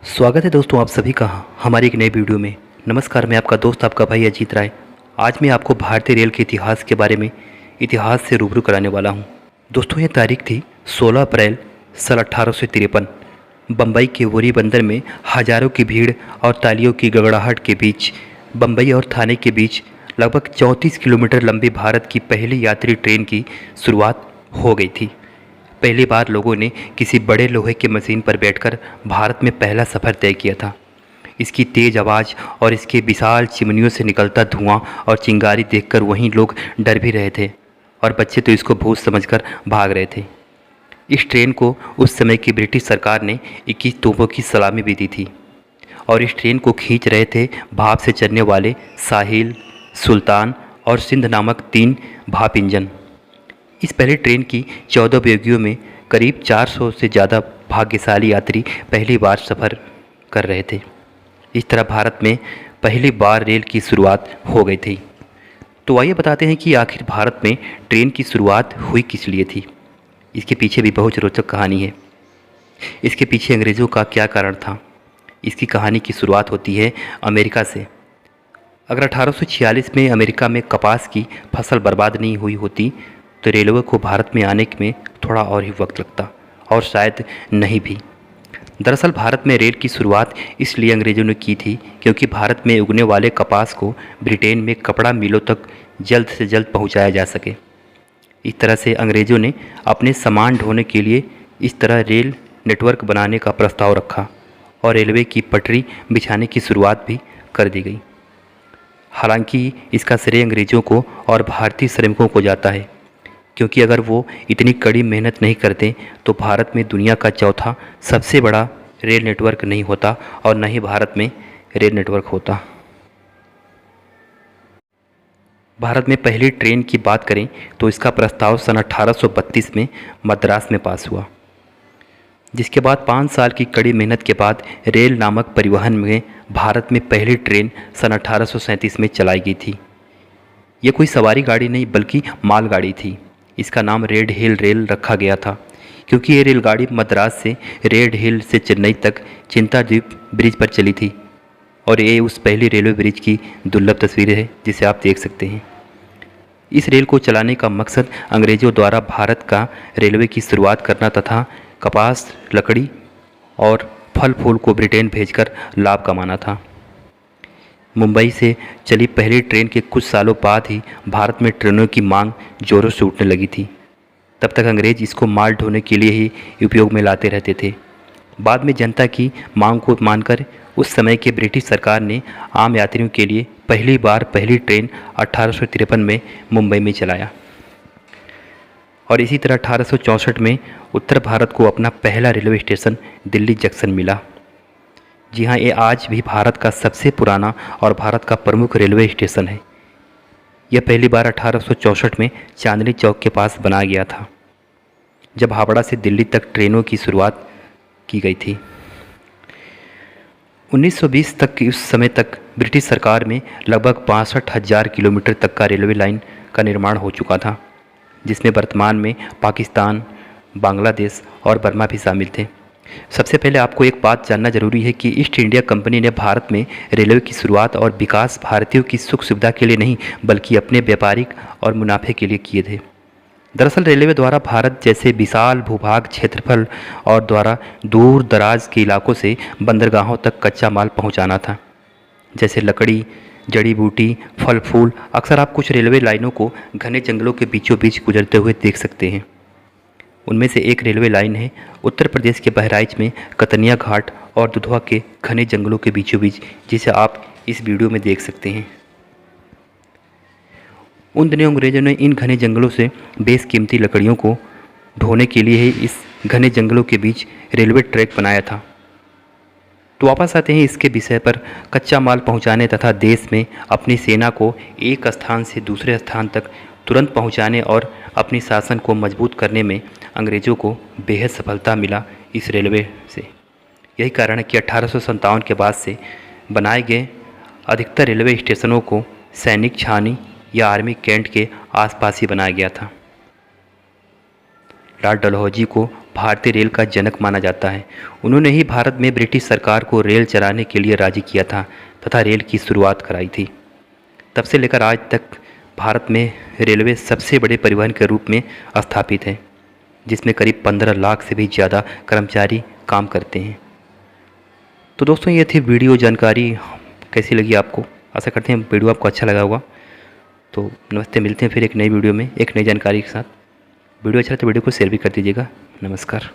स्वागत है दोस्तों आप सभी का हमारी एक नई वीडियो में। नमस्कार, मैं आपका दोस्त आपका भाई अजीत राय। आज मैं आपको भारतीय रेल के इतिहास के बारे में इतिहास से रूबरू कराने वाला हूं। दोस्तों, ये तारीख थी 16 अप्रैल सन 1853। बम्बई के वोरी बंदर में हज़ारों की भीड़ और तालियों की गड़गड़ाहट के बीच बम्बई और थाने के बीच लगभग 34 किलोमीटर लंबी भारत की पहली यात्री ट्रेन की शुरुआत हो गई थी। पहली बार लोगों ने किसी बड़े लोहे के मशीन पर बैठकर भारत में पहला सफ़र तय किया था। इसकी तेज़ आवाज़ और इसके विशाल चिमनियों से निकलता धुआं और चिंगारी देखकर वहीं लोग डर भी रहे थे और बच्चे तो इसको भूत समझकर भाग रहे थे। इस ट्रेन को उस समय की ब्रिटिश सरकार ने 21 तोपों की सलामी भी दी थी और इस ट्रेन को खींच रहे थे भाप से चलने वाले साहिल, सुल्तान और सिंध नामक 3 भाप इंजन। इस पहली ट्रेन की 14 बोगियों में करीब 400 से ज़्यादा भाग्यशाली यात्री पहली बार सफ़र कर रहे थे। इस तरह भारत में पहली बार रेल की शुरुआत हो गई थी। तो आइए बताते हैं कि आखिर भारत में ट्रेन की शुरुआत हुई किस लिए थी। इसके पीछे भी बहुत रोचक कहानी है। इसके पीछे अंग्रेज़ों का क्या कारण था। इसकी कहानी की शुरुआत होती है अमेरिका से। अगर 1846 में अमेरिका में कपास की फसल बर्बाद नहीं हुई होती तो रेलवे को भारत में आने में थोड़ा और ही वक्त लगता और शायद नहीं भी। दरअसल भारत में रेल की शुरुआत इसलिए अंग्रेज़ों ने की थी क्योंकि भारत में उगने वाले कपास को ब्रिटेन में कपड़ा मिलों तक जल्द से जल्द पहुंचाया जा सके। इस तरह से अंग्रेज़ों ने अपने सामान ढोने के लिए इस तरह रेल नेटवर्क बनाने का प्रस्ताव रखा और रेलवे की पटरी बिछाने की शुरुआत भी कर दी गई। हालांकि इसका श्रेय अंग्रेज़ों को और भारतीय श्रमिकों को जाता है, क्योंकि अगर वो इतनी कड़ी मेहनत नहीं करते तो भारत में दुनिया का चौथा सबसे बड़ा रेल नेटवर्क नहीं होता और न ही भारत में रेल नेटवर्क होता। भारत में पहली ट्रेन की बात करें तो इसका प्रस्ताव सन 1832 में मद्रास में पास हुआ, जिसके बाद 5 साल की कड़ी मेहनत के बाद रेल नामक परिवहन में भारत में पहली ट्रेन सन 1837 में चलाई गई थी। ये कोई सवारी गाड़ी नहीं बल्कि मालगाड़ी थी। इसका नाम रेड हिल रेल रखा गया था क्योंकि ये रेलगाड़ी मद्रास से रेड हिल से चेन्नई तक चिंताद्वीप ब्रिज पर चली थी और ये उस पहली रेलवे ब्रिज की दुर्लभ तस्वीर है जिसे आप देख सकते हैं। इस रेल को चलाने का मकसद अंग्रेज़ों द्वारा भारत का रेलवे की शुरुआत करना तथा कपास, लकड़ी और फल फूल को ब्रिटेन भेजकर लाभ कमाना था। मुंबई से चली पहली ट्रेन के कुछ सालों बाद ही भारत में ट्रेनों की मांग जोरों से उठने लगी थी। तब तक अंग्रेज़ इसको माल ढोने के लिए ही उपयोग में लाते रहते थे। बाद में जनता की मांग को मानकर उस समय के ब्रिटिश सरकार ने आम यात्रियों के लिए पहली बार पहली ट्रेन 1853 में मुंबई में चलाया और इसी तरह 1864 में उत्तर भारत को अपना पहला रेलवे स्टेशन दिल्ली जंक्शन मिला। जी हाँ, ये आज भी भारत का सबसे पुराना और भारत का प्रमुख रेलवे स्टेशन है। यह पहली बार 1864 में चांदनी चौक के पास बनाया गया था, जब हावड़ा से दिल्ली तक ट्रेनों की शुरुआत की गई थी। 1920 तक की उस समय तक ब्रिटिश सरकार में लगभग 62,000 किलोमीटर तक का रेलवे लाइन का निर्माण हो चुका था, जिसमें वर्तमान में पाकिस्तान, बांग्लादेश और बर्मा भी शामिल थे। सबसे पहले आपको एक बात जानना जरूरी है कि ईस्ट इंडिया कंपनी ने भारत में रेलवे की शुरुआत और विकास भारतीयों की सुख सुविधा के लिए नहीं बल्कि अपने व्यापारिक और मुनाफे के लिए किए थे। दरअसल रेलवे द्वारा भारत जैसे विशाल भूभाग क्षेत्रफल और द्वारा दूर दराज के इलाकों से बंदरगाहों तक कच्चा माल पहुंचाना था, जैसे लकड़ी, जड़ी बूटी, फल फूल। अक्सर आप कुछ रेलवे लाइनों को घने जंगलों के बीचों बीच गुजरते हुए देख सकते हैं। उनमें से एक रेलवे लाइन है उत्तर प्रदेश के बहराइच में कतनिया घाट और दुधवा के घने जंगलों के बीचों बीच, जिसे आप इस वीडियो में देख सकते हैं। उन दिनों अंग्रेज़ों ने इन घने जंगलों से बेशकीमती लकड़ियों को ढोने के लिए ही इस घने जंगलों के बीच रेलवे ट्रैक बनाया था। तो वापस आते हैं इसके विषय पर। कच्चा माल पहुंचाने तथा देश में अपनी सेना को एक स्थान से दूसरे स्थान तक तुरंत पहुंचाने और अपनी शासन को मजबूत करने में अंग्रेज़ों को बेहद सफलता मिला इस रेलवे से। यही कारण है कि 1857 के बाद से बनाए गए अधिकतर रेलवे स्टेशनों को सैनिक छावनी या आर्मी कैंट के आसपास ही बनाया गया था। लॉर्ड डलहौजी को भारतीय रेल का जनक माना जाता है। उन्होंने ही भारत में ब्रिटिश सरकार को रेल चलाने के लिए राजी किया था तथा रेल की शुरुआत कराई थी। तब से लेकर आज तक भारत में रेलवे सबसे बड़े परिवहन के रूप में स्थापित है, जिसमें करीब 15 लाख से भी ज़्यादा कर्मचारी काम करते हैं। तो दोस्तों ये थी वीडियो जानकारी। कैसी लगी आपको? आशा करते हैं वीडियो आपको अच्छा लगा होगा। तो नमस्ते, मिलते हैं फिर एक नई वीडियो में एक नई जानकारी के साथ। वीडियो अच्छा लगे तो वीडियो को शेयर भी कर दीजिएगा। नमस्कार।